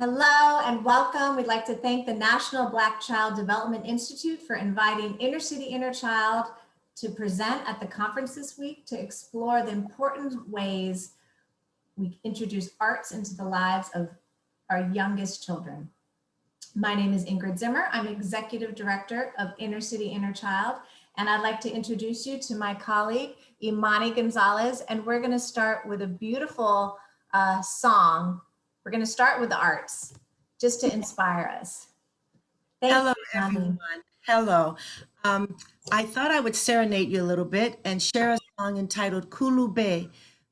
Hello and welcome. We'd like to thank the National Black Child Development Institute for inviting Inner City Inner Child to present at the conference this week to explore the important ways we introduce arts into the lives of our youngest children. My name is Ingrid Zimmer. I'm Executive Director of Inner City Inner Child, and I'd like to introduce you to my colleague, Imani Gonzalez, and we're going to start with a beautiful song. We're going to start with the arts, just to inspire us. Hello, everyone. Hello. I thought I would serenade you a little bit and share a song entitled Kulube.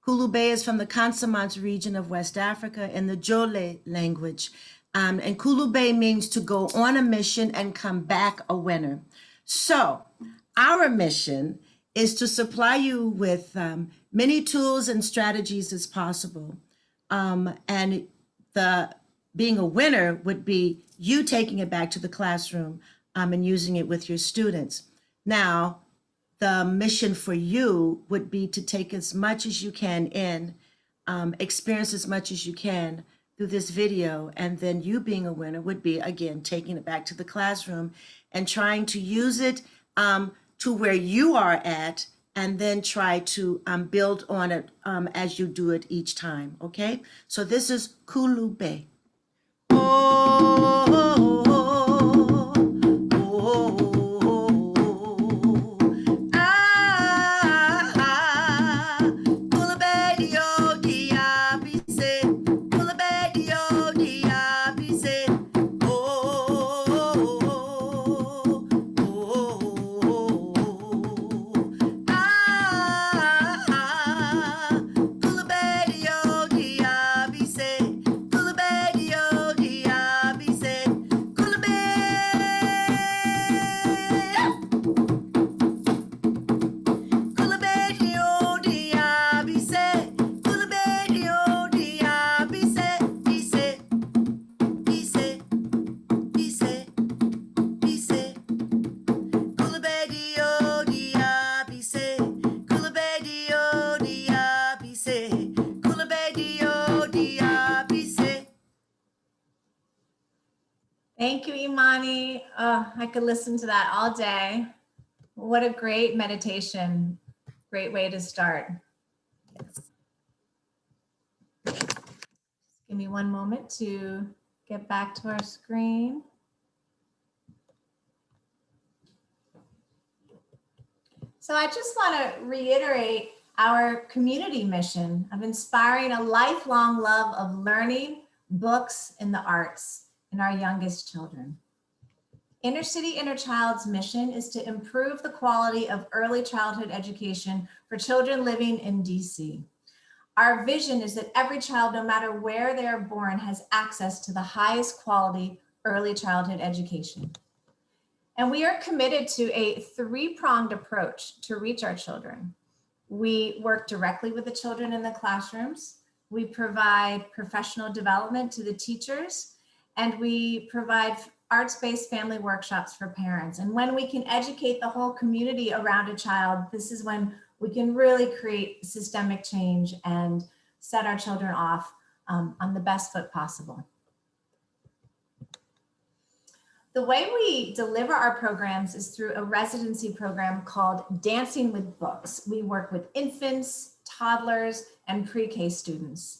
Kulube is from the Casamance region of West Africa in the Jole language. And Kulube means to go on a mission and come back a winner. So our mission is to supply you with many tools and strategies as possible. And being a winner would be you taking it back to the classroom and using it with your students. Now, the mission for you would be to take as much as you can in, experience as much as you can through this video, and then you being a winner would be, again, taking it back to the classroom and trying to use it to where you are at, and then try to build on it as you do it each time, okay? So this is Kulube. Thank you, Imani. I could listen to that all day. What a great meditation. Great way to start. Just give me one moment to get back to our screen. So I just want to reiterate our community mission of inspiring a lifelong love of learning, books, and the arts in our youngest children. Inner City Inner Child's mission is to improve the quality of early childhood education for children living in DC. Our vision is that every child, no matter where they are born, has access to the highest quality early childhood education. And we are committed to a three-pronged approach to reach our children. We work directly with the children in the classrooms. We provide professional development to the teachers, and we provide arts-based family workshops for parents. And when we can educate the whole community around a child, this is when we can really create systemic change and set our children off on the best foot possible. The way we deliver our programs is through a residency program called Dancing with Books. We work with infants, toddlers, and pre-K students.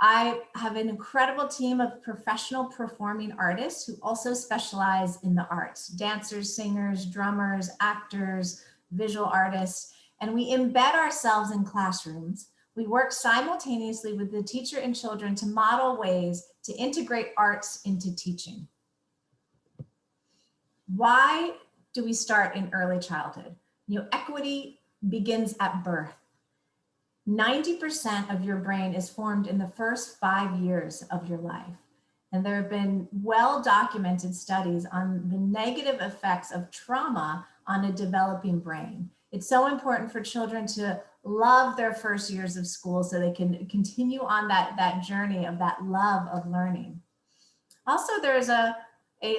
I have an incredible team of professional performing artists who also specialize in the arts: dancers, singers, drummers, actors, visual artists, and we embed ourselves in classrooms. We work simultaneously with the teacher and children to model ways to integrate arts into teaching. Why do we start in early childhood? Equity begins at birth. 90% of your brain is formed in the first 5 years of your life. And there have been well-documented studies on the negative effects of trauma on a developing brain. It's so important for children to love their first years of school so they can continue on that journey of that love of learning. Also, there's a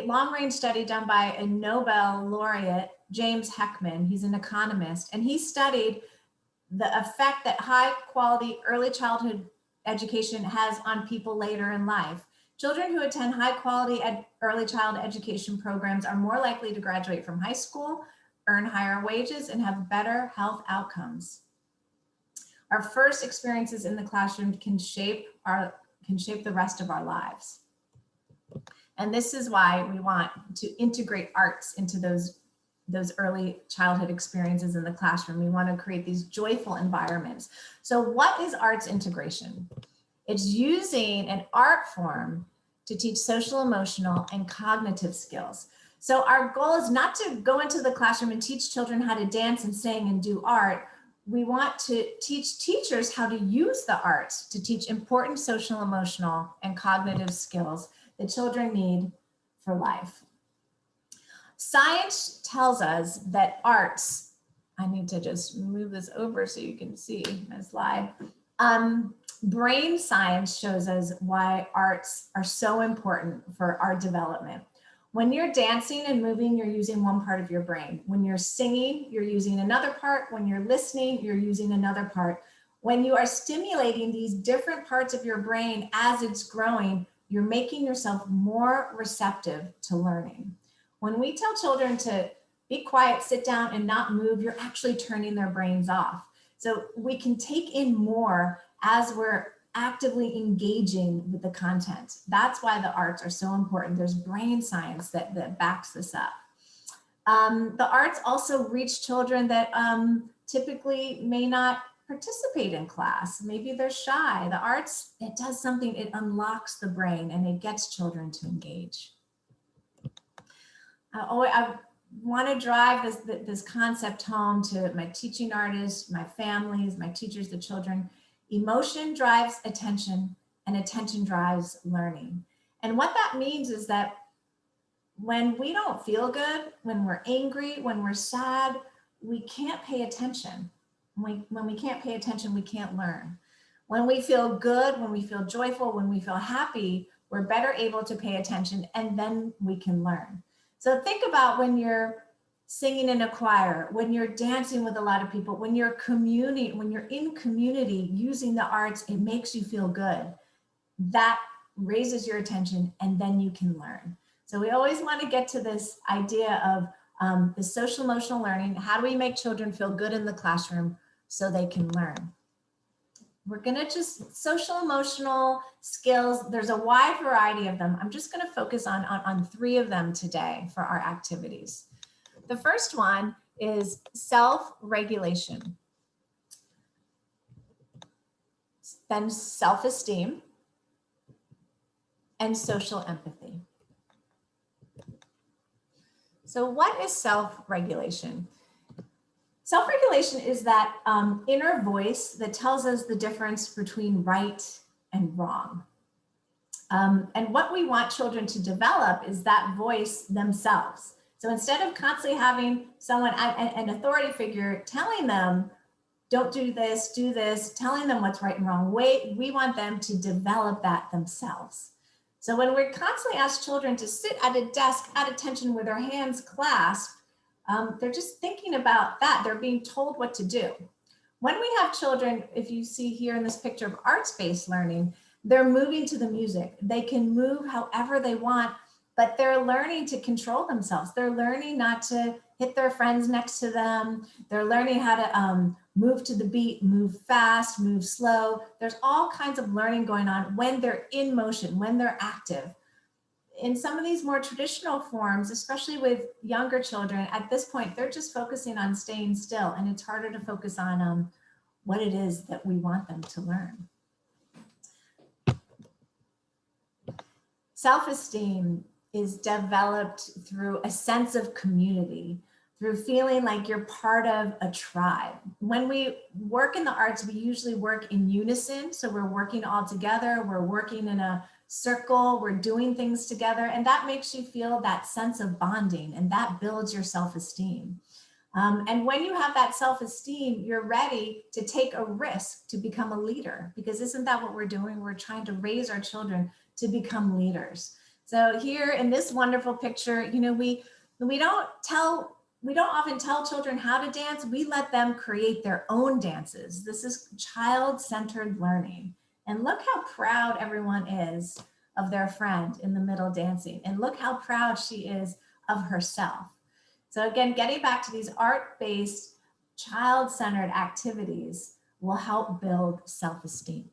long-range study done by a Nobel laureate, James Heckman. He's an economist, and he studied the effect that high quality early childhood education has on people later in life. Children who attend high quality early child education programs are more likely to graduate from high school, earn higher wages, and have better health outcomes. Our first experiences in the classroom can shape the rest of our lives. And this is why we want to integrate arts into those early childhood experiences in the classroom. We want to create these joyful environments. So what is arts integration? It's using an art form to teach social, emotional, and cognitive skills. So our goal is not to go into the classroom and teach children how to dance and sing and do art. We want to teach teachers how to use the arts to teach important social, emotional, and cognitive skills that children need for life. Science tells us that arts, I need to just move this over so you can see my slide. Brain science shows us why arts are so important for our development. When you're dancing and moving, you're using one part of your brain. When you're singing, you're using another part. When you're listening, you're using another part. When you are stimulating these different parts of your brain as it's growing, you're making yourself more receptive to learning. When we tell children to be quiet, sit down, and not move, you're actually turning their brains off. So we can take in more as we're actively engaging with the content. That's why the arts are so important. There's brain science that backs this up. The arts also reach children that typically may not participate in class. Maybe they're shy. The arts, it does something, it unlocks the brain and it gets children to engage. I want to drive this concept home to my teaching artists, my families, my teachers, the children. Emotion drives attention and attention drives learning. And what that means is that when we don't feel good, when we're angry, when we're sad, we can't pay attention. When we can't pay attention, we can't learn. When we feel good, when we feel joyful, when we feel happy, we're better able to pay attention and then we can learn. So think about when you're singing in a choir, when you're dancing with a lot of people, when you're in community using the arts, it makes you feel good. That raises your attention and then you can learn. So we always want to get to this idea of the social emotional learning. How do we make children feel good in the classroom so they can learn? We're going to just social emotional skills. There's a wide variety of them. I'm just going to focus on 3 of them today for our activities. The first one is self-regulation, then self-esteem, and social empathy. So what is self-regulation? Self-regulation is that inner voice that tells us the difference between right and wrong. And what we want children to develop is that voice themselves. So instead of constantly having someone, an authority figure telling them, don't do this, telling them what's right and wrong, we want them to develop that themselves. So when we constantly ask children to sit at a desk at attention with their hands clasped, they're just thinking about that. They're being told what to do. When we have children, if you see here in this picture of arts-based learning, they're moving to the music. They can move however they want, but they're learning to control themselves. They're learning not to hit their friends next to them. They're learning how to move to the beat, move fast, move slow. There's all kinds of learning going on when they're in motion, when they're active. In some of these more traditional forms, especially with younger children, at this point, they're just focusing on staying still, and it's harder to focus on what it is that we want them to learn. Self-esteem is developed through a sense of community, through feeling like you're part of a tribe. When we work in the arts, we usually work in unison. So we're working all together, we're working in a circle, we're doing things together, and that makes you feel that sense of bonding, and that builds your self-esteem. And when you have that self-esteem, you're ready to take a risk to become a leader, because isn't that what we're doing? We're trying to raise our children to become leaders. So here in this wonderful picture, you know, we don't often tell children how to dance. We let them create their own dances. This is child-centered learning. And look how proud everyone is of their friend in the middle dancing. And look how proud she is of herself. So again, getting back to these art-based, child-centered activities will help build self-esteem.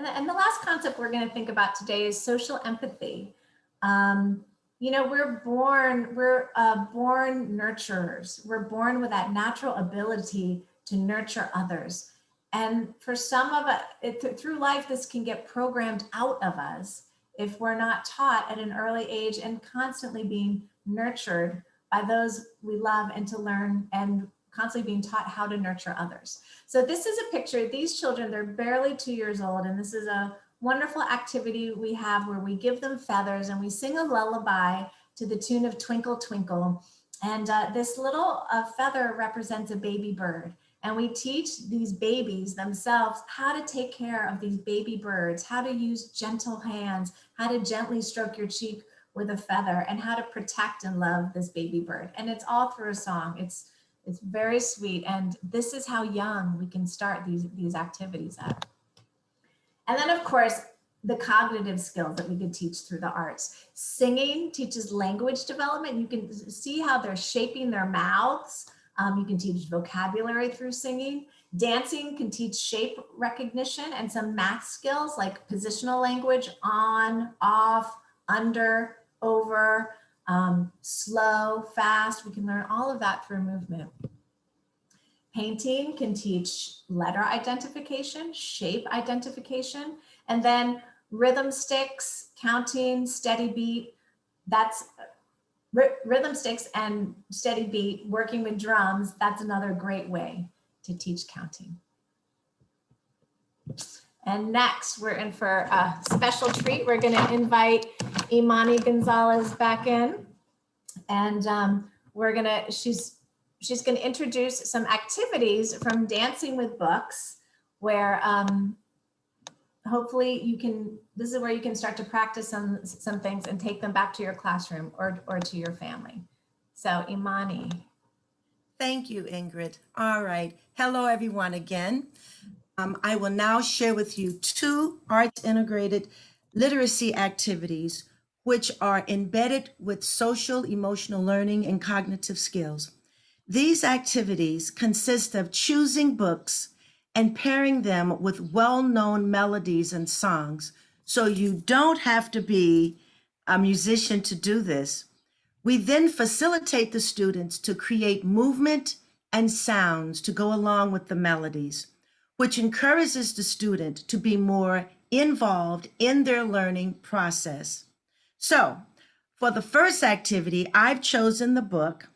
And the last concept we're going to think about today is social empathy. You know, we're born nurturers. We're born with that natural ability to nurture others. And for some of it, through life, this can get programmed out of us if we're not taught at an early age and constantly being nurtured by those we love, and to learn and constantly being taught how to nurture others. So this is a picture. These children, they're barely 2 years old, and this is a wonderful activity we have where we give them feathers and we sing a lullaby to the tune of Twinkle Twinkle. And this little feather represents a baby bird. And we teach these babies themselves how to take care of these baby birds, how to use gentle hands, how to gently stroke your cheek with a feather, and how to protect and love this baby bird. And it's all through a song. It's very sweet. And this is how young we can start these activities at. And then of course, the cognitive skills that we could teach through the arts. Singing teaches language development. You can see how they're shaping their mouths. You can teach vocabulary through singing. Dancing can teach shape recognition and some math skills like positional language, on, off, under, over, slow, fast. We can learn all of that through movement. Painting can teach letter identification, shape identification, and then rhythm sticks, counting, steady beat. That's rhythm sticks and steady beat, working with drums. That's another great way to teach counting. And next, we're in for a special treat. We're going to invite Imani Gonzalez back in, and she's going to introduce some activities from Dancing with Books, where hopefully this is where you can start to practice some things and take them back to your classroom or to your family. So Imani. Thank you, Ingrid. All right. Hello, everyone again. I will now share with you 2 arts integrated literacy activities which are embedded with social emotional learning and cognitive skills. These activities consist of choosing books and pairing them with well-known melodies and songs. So you don't have to be a musician to do this. We then facilitate the students to create movement and sounds to go along with the melodies, which encourages the student to be more involved in their learning process. So for the first activity, I've chosen the book,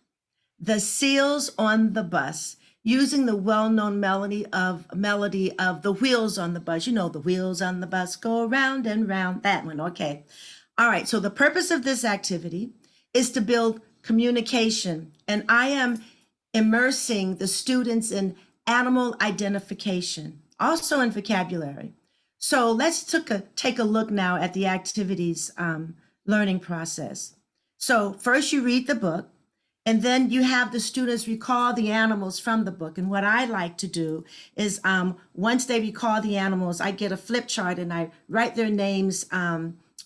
The Seals on the Bus, using the well-known melody of the wheels on the bus. You know, the wheels on the bus go round and round, that one, okay. All right, so the purpose of this activity is to build communication, and I am immersing the students in animal identification, also in vocabulary. So let's take a look now at the activities learning process. So first you read the book, and then you have the students recall the animals from the book. And what I like to do is once they recall the animals, I get a flip chart and I write their names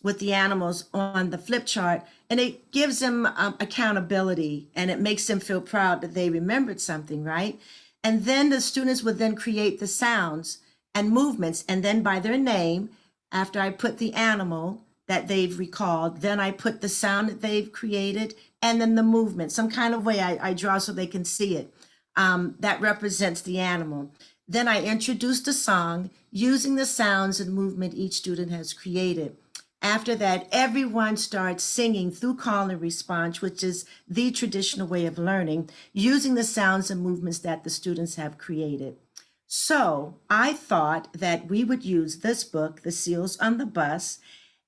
with the animals on the flip chart, and it gives them accountability, and it makes them feel proud that they remembered something, right? And then the students would then create the sounds and movements, and then by their name, after I put the animal that they've recalled, then I put the sound that they've created, and then the movement, some kind of way I draw so they can see it. That represents the animal. Then I introduce the song using the sounds and movement each student has created. After that, everyone starts singing through call and response, which is the traditional way of learning, using the sounds and movements that the students have created. So I thought that we would use this book, The Seals on the Bus,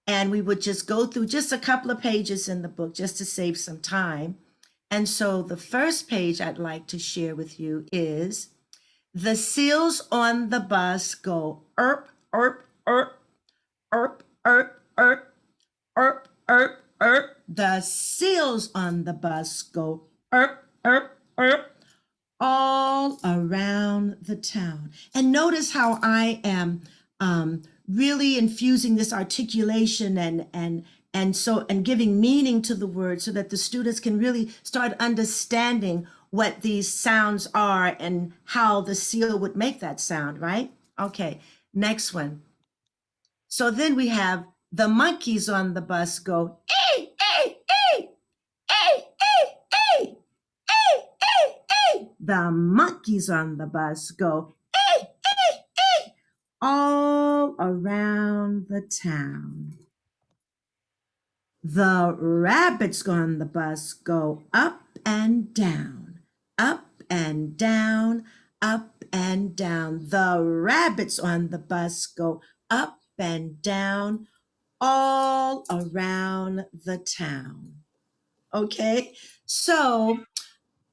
and we would just go through just a couple of pages in the book just to save some time. And so the first page I'd like to share with you is The Seals on the Bus go erp, erp, erp, erp, erp, erp, erp, erp, erp. The seals on the bus go erp, erp, erp, all around the town. And notice how I am really infusing this articulation and giving meaning to the word so that the students can really start understanding what these sounds are and how the seal would make that sound, right? Okay, next one. So then we have the monkeys on the bus go, ee, ee, ee, ee, ee, ee, ee, ee, ee. The monkeys on the bus go, ee, ee, ee, all around the town. The rabbits on the bus go up and down, up and down, up and down. The rabbits on the bus go up and down all around the town. Okay, so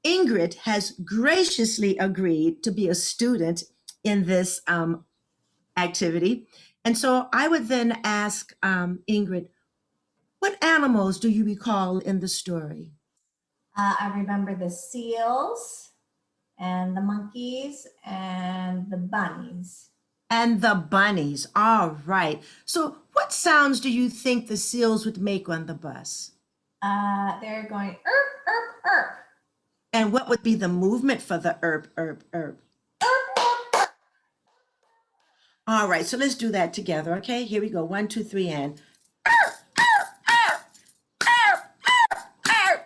Ingrid has graciously agreed to be a student in this activity. And so I would then ask Ingrid, what animals do you recall in the story? I remember the seals and the monkeys and the bunnies. And the bunnies. All right. So, what sounds do you think the seals would make on the bus? They're going erp, erp, erp. And what would be the movement for the erp, erp, erp? Erp, erp, erp. All right. So, let's do that together. Okay. Here we go. 1, 2, 3, and.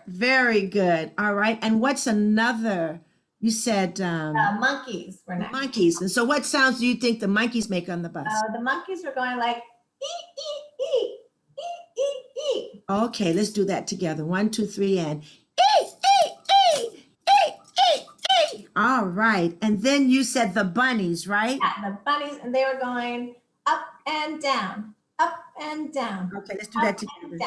Very good. All right. And what's another? You said Monkeys were next. monkeys. And so, what sounds do you think the monkeys make on the bus? The monkeys were going like ee, ee, ee, ee, ee, ee. Okay, let's do that together. 1, 2, 3, and ee, ee, ee, ee, ee, ee. All right. And then you said the bunnies, right? Yeah, the bunnies, and they were going up and down, up and down. Okay, let's do that together.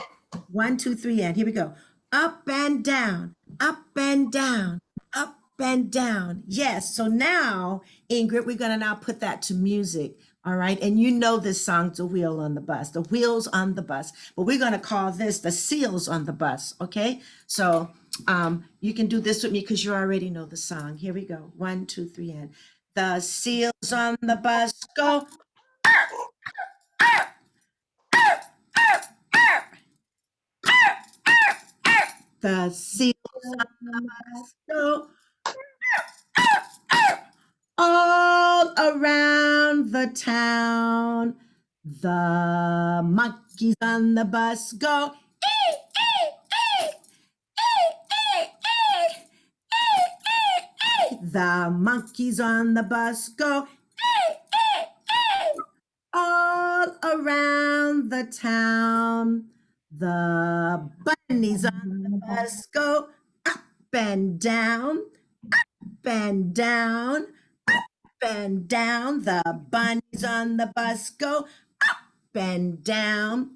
1, 2, 3, and here we go. Up and down, up and down, up and down. Yes. So now, Ingrid, we're going to now put that to music. All right. And you know this song, The Wheel on the Bus, the wheels on the bus. But we're going to call this the seals on the bus. Okay. So you can do this with me because you already know the song. Here we go. 1, 2, 3, and the seals on the bus go. The seals on the bus go all around the town. The monkeys on the bus go. Ee, ee, ee, ee, ee, ee, ee, ee, ee. The monkeys on the bus go. Ee, ee, ee, all around the town. The bunnies on the bus go up and down, up and down, up and down. The bunnies on the bus go up and down,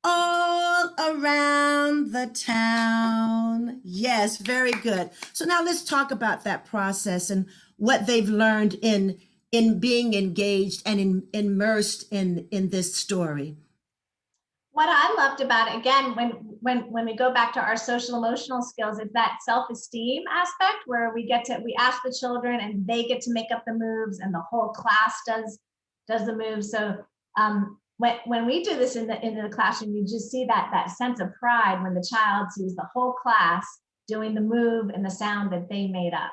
all around the town. Yes, very good. So now let's talk about that process and what they've learned in being engaged and immersed in this story. What I loved about it, again, when we go back to our social emotional skills, is that self-esteem aspect where we ask the children and they get to make up the moves and the whole class does the moves. So when we do this in the classroom, you just see that sense of pride when the child sees the whole class doing the move and the sound that they made up.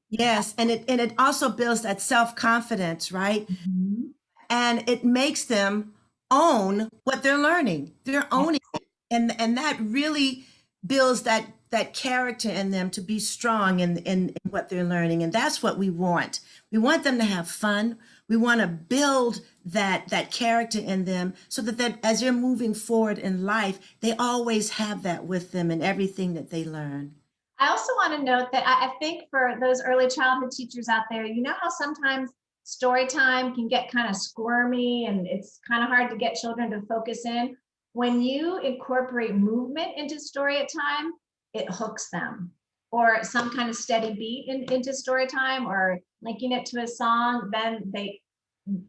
Yes, and it also builds that self-confidence, right? Mm-hmm. And it makes them own what they're learning. They're owning it. And that really builds that character in them to be strong in what they're learning. And that's what we want. We want them to have fun. We want to build that character in them so that as they're moving forward in life, they always have that with them in everything that they learn. I also want to note that I think for those early childhood teachers out there, you know how sometimes story time can get kind of squirmy and it's kind of hard to get children to focus in. When you incorporate movement into story time, it hooks them. Or some kind of steady beat into story time or linking it to a song, then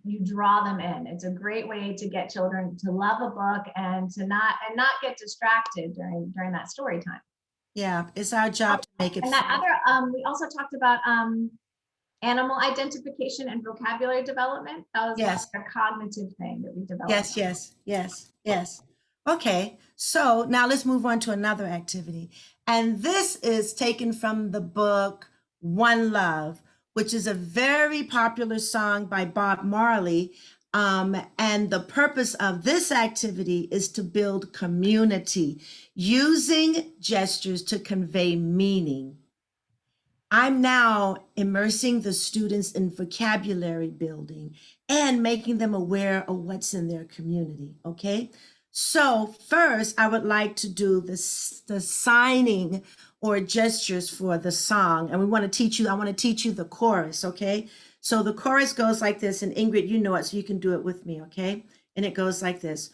you draw them in. It's a great way to get children to love a book and to not get distracted during that story time. Yeah, it's our job to make it and fun. that other we also talked about animal identification and vocabulary development. That was Yes. a cognitive thing that we developed. Yes, yes, yes, yes. Okay, so now let's move on to another activity. And this is taken from the book One Love, which is a very popular song by Bob Marley. And the purpose of this activity is to build community using gestures to convey meaning. I'm now immersing the students in vocabulary building and making them aware of what's in their community, okay? So first, I would like to do the signing or gestures for the song. And I want to teach you the chorus, okay? So the chorus goes like this, and Ingrid, you know it, so you can do it with me, okay? And it goes like this.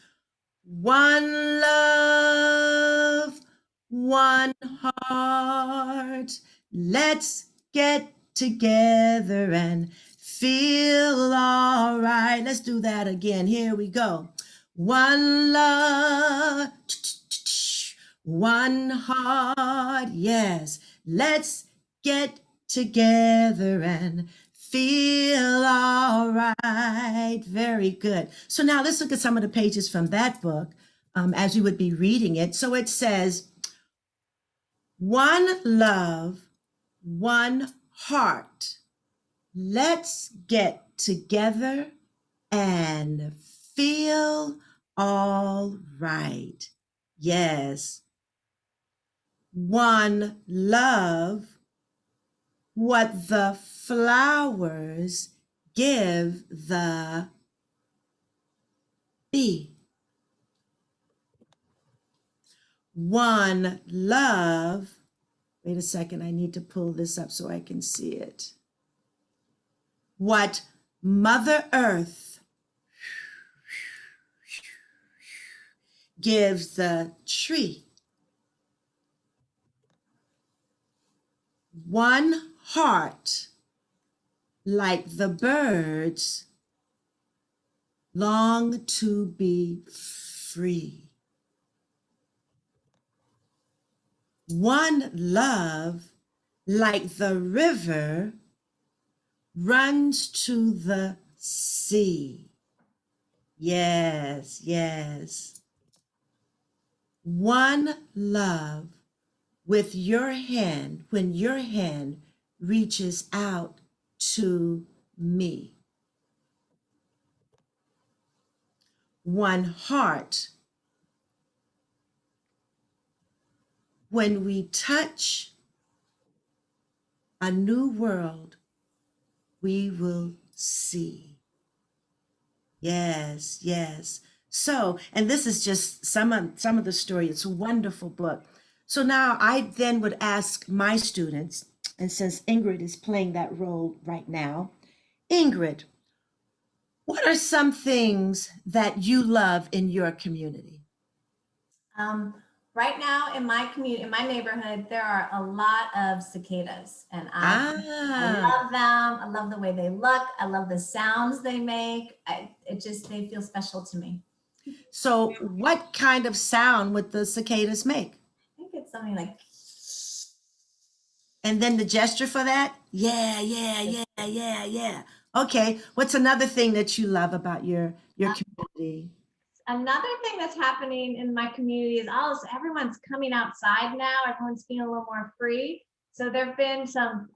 One love, one heart. Let's get together and feel all right. Let's do that again. Here we go. One love, one heart. Yes, let's get together and feel all right. Very good. So now let's look at some of the pages from that book as we would be reading it. So it says, one love, one heart. Let's get together and feel all right. Yes. One love, what the flowers give the bee. One love, wait a second, I need to pull this up so I can see it. What Mother Earth gives the tree. One heart, like the birds, long to be free. One love, like the river, runs to the sea. Yes, yes. One love with your hand, when your hand reaches out to me. One heart, when we touch a new world, we will see. Yes, yes. So, and this is just some of the story. It's a wonderful book. So now I then would ask my students, and since Ingrid is playing that role right now, Ingrid, what are some things that you love in your community? Right now in my community, in my neighborhood, there are a lot of cicadas, and I Ah, love them. I love the way they look. I love the sounds they make. They feel special to me. so what kind of sound would the cicadas make? I think it's something like, And then the gesture for that? Yeah, yeah, yeah, yeah, yeah. Okay. What's another thing that you love about your community? another thing that's happening in my community is everyone's coming outside now. Everyone's being a little more free. So there've been some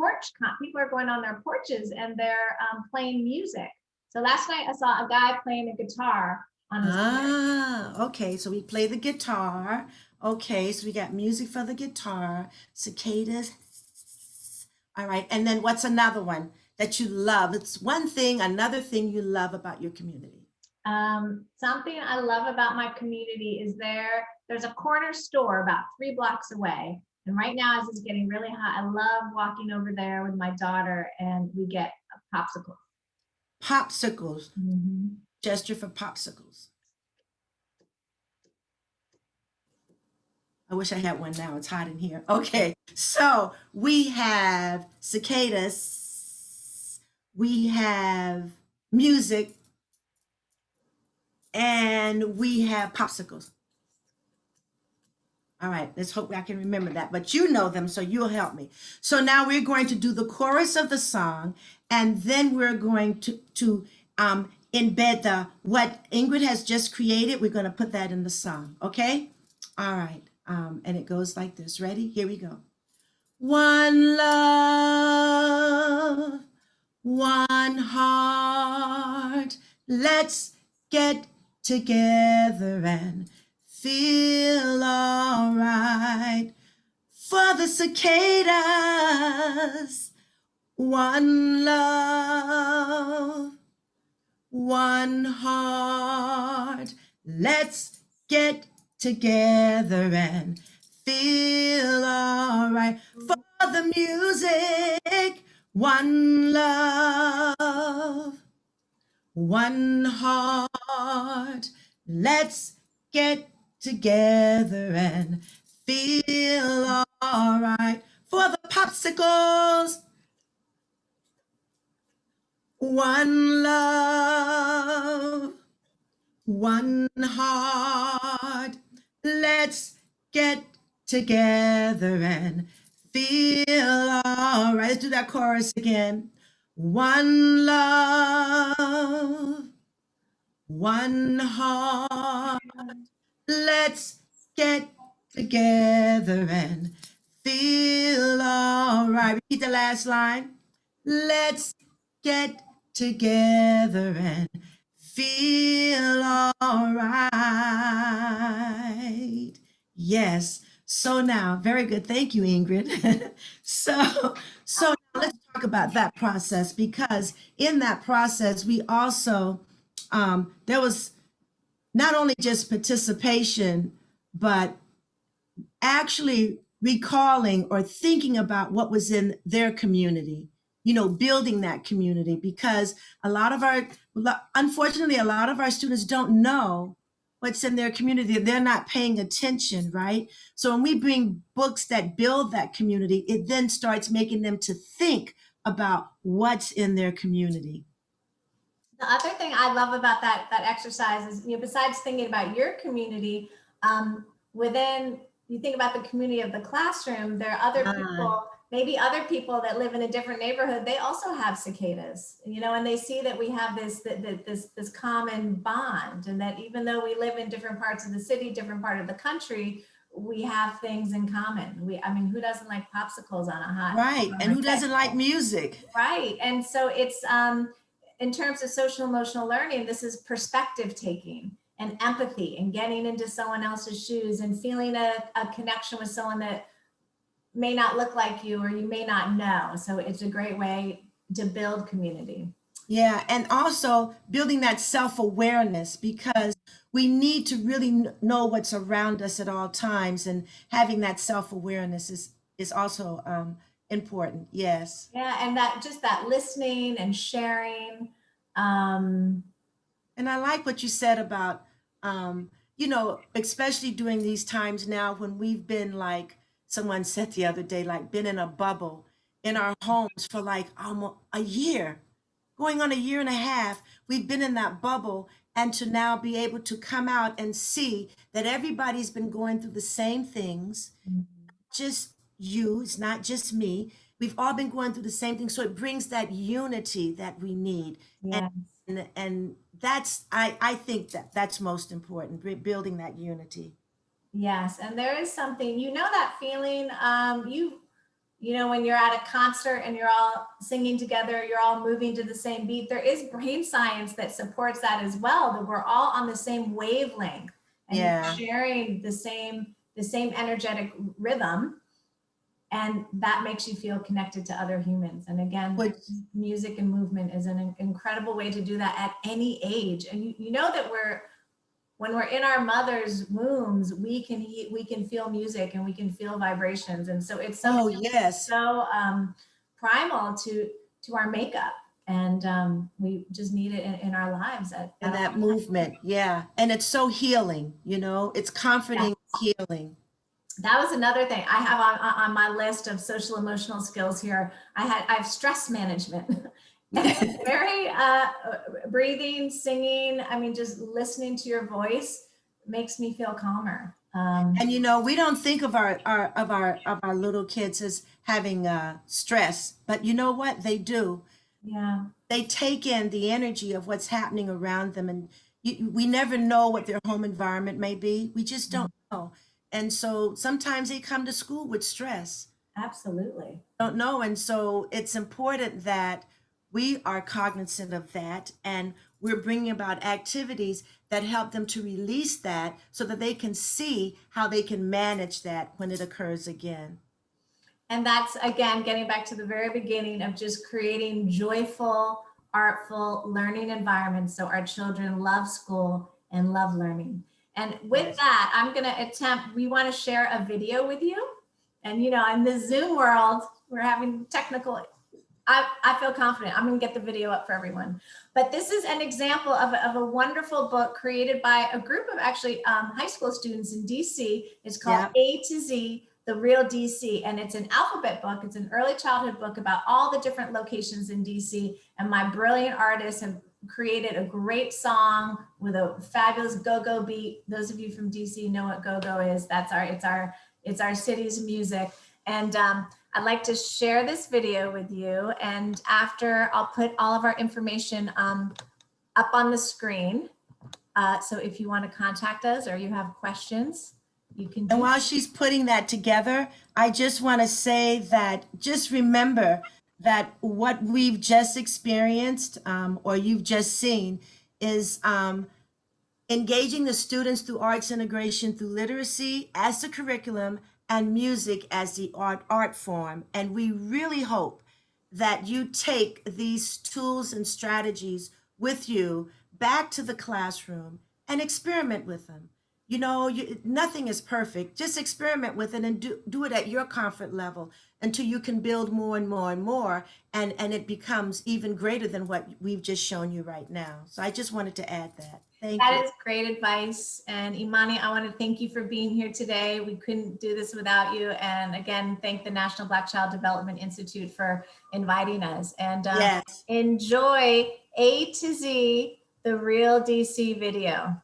people are going on their porches and they're playing music. So last night I saw a guy playing a guitar on his porch. Ah, okay. So we play the guitar. Okay, so we got music for the guitar, cicadas. All right. And then what's another one that you love? It's one thing, another thing you love about your community. Something I love about my community is there's a corner store about 3 blocks away. And right now, as it's getting really hot, I love walking over there with my daughter and we get a popsicle. Popsicles. Mhm. Gesture for popsicles. I wish I had one now. It's hot in here. Okay. So we have cicadas, we have music, and we have popsicles. All right, let's hope I can remember that. But you know them, so you'll help me. So now we're going to do the chorus of the song, and then we're going to embed the what Ingrid has just created. We're going to put that in the song. Okay? All right. And it goes like this. Ready? Here we go. One love, one heart. Let's get together and feel all right. For the cicadas, one love, one heart. Let's get together and feel all right. For the music, one love, one heart. Let's get together and feel all right. For the popsicles, one love, one heart. Let's get together and feel all right. Let's do that chorus again. One love, one heart. Let's get together and feel all right. Repeat the last line. Let's get together and feel all right. Yes. So now, very good. Thank you, Ingrid. So now let's talk about that process, because in that process, we also, there was not only just participation, but actually recalling or thinking about what was in their community, building that community, because unfortunately, a lot of our students don't know what's in their community. They're not paying attention, right? So when we bring books that build that community, it then starts making them to think about what's in their community. The other thing I love about that exercise is, besides thinking about your community, within you think about the community of the classroom, there are other people, maybe other people that live in a different neighborhood. They also have cicadas, and they see that we have this common bond, and that even though we live in different parts of the city, different part of the country, we have things in common. Who doesn't like popsicles on a hot Right, and who doesn't like music? Right, and so it's in terms of social emotional learning, this is perspective taking and empathy and getting into someone else's shoes and feeling a connection with someone that may not look like you or you may not know. So it's a great way to build community. Yeah, and also building that self-awareness, because we need to really know what's around us at all times, and having that self-awareness is also important. Yes. Yeah, and that listening and sharing. And I like what you said about, especially during these times now when we've been, like someone said the other day, like been in a bubble in our homes for like almost a year, going on a year and a half. We've been in that bubble, and to now be able to come out and see that everybody's been going through the same things, just you, it's not just me. We've all been going through the same thing. So it brings that unity that we need. Yes. And that's, I think that's most important, building that unity. Yes, and there is something, that feeling, when you're at a concert and you're all singing together, you're all moving to the same beat. There is brain science that supports that as well, that we're all on the same wavelength and Yeah. sharing the same energetic rhythm. And that makes you feel connected to other humans. And again, music and movement is an incredible way to do that at any age. And you know that when we're in our mother's wombs, we can feel music and we can feel vibrations. And so it's so, yes. so primal to our makeup. And we just need it in our lives. And that movement. Yeah. And it's so healing, it's comforting, healing. That was another thing I have on my list of social emotional skills here. I have stress management. Very breathing, singing. Just listening to your voice makes me feel calmer. And we don't think of our little kids as having stress, but you know what? They do. Yeah. They take in the energy of what's happening around them, and we never know what their home environment may be. We just don't know. And so sometimes they come to school with stress. Absolutely. Don't know. And so it's important that we are cognizant of that, and we're bringing about activities that help them to release that so that they can see how they can manage that when it occurs again. And that's, again, getting back to the very beginning of just creating joyful, artful learning environments so our children love school and love learning. And with Yes. that, I'm going to we want to share a video with you. And, in the Zoom world, we're having technical, I feel confident. I'm going to get the video up for everyone. But this is an example of a wonderful book created by a group of actually high school students in DC. It's called A to Z, The Real DC. And it's an alphabet book. It's an early childhood book about all the different locations in DC. And my brilliant artists have created a great song with a fabulous go-go beat. Those of you from DC know what go-go is. It's our city's music. And I'd like to share this video with you. And after, I'll put all of our information up on the screen. So if you want to contact us or you have questions, you can do. And while she's putting that together, I just want to say that just remember that what we've just experienced or you've just seen is engaging the students through arts integration through literacy as the curriculum and music as the art form. And we really hope that you take these tools and strategies with you back to the classroom and experiment with them. Nothing is perfect. Just experiment with it and do it at your comfort level until you can build more and more and more, and it becomes even greater than what we've just shown you right now. So I just wanted to add that. Thank you. That is great advice. And Imani, I want to thank you for being here today. We couldn't do this without you. And again, thank the National Black Child Development Institute for inviting us. And Yes. enjoy A to Z, the Real DC video.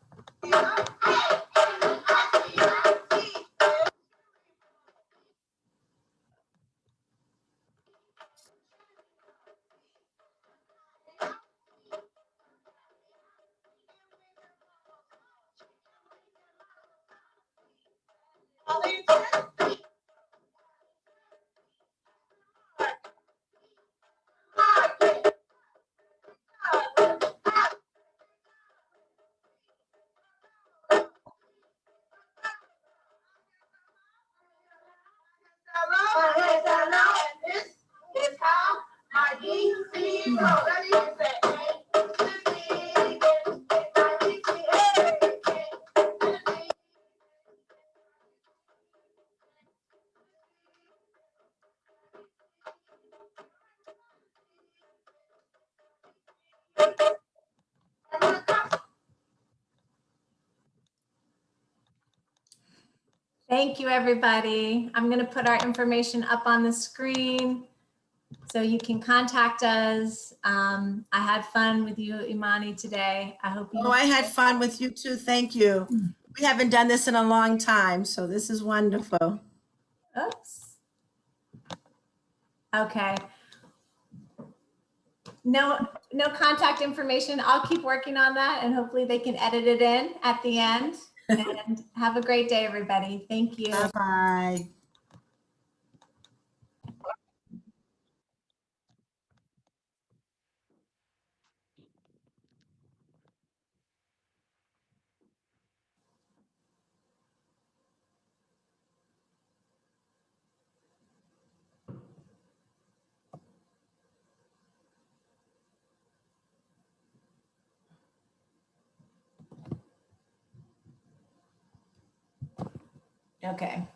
Thank you, everybody. I'm going to put our information up on the screen so you can contact us. I had fun with you, Imani, today. I hope you. Oh, I had fun with you too. Thank you. We haven't done this in a long time, so this is wonderful. Oops. Okay. No contact information. I'll keep working on that and hopefully they can edit it in at the end. And have a great day, everybody. Thank you. Bye-bye. Okay.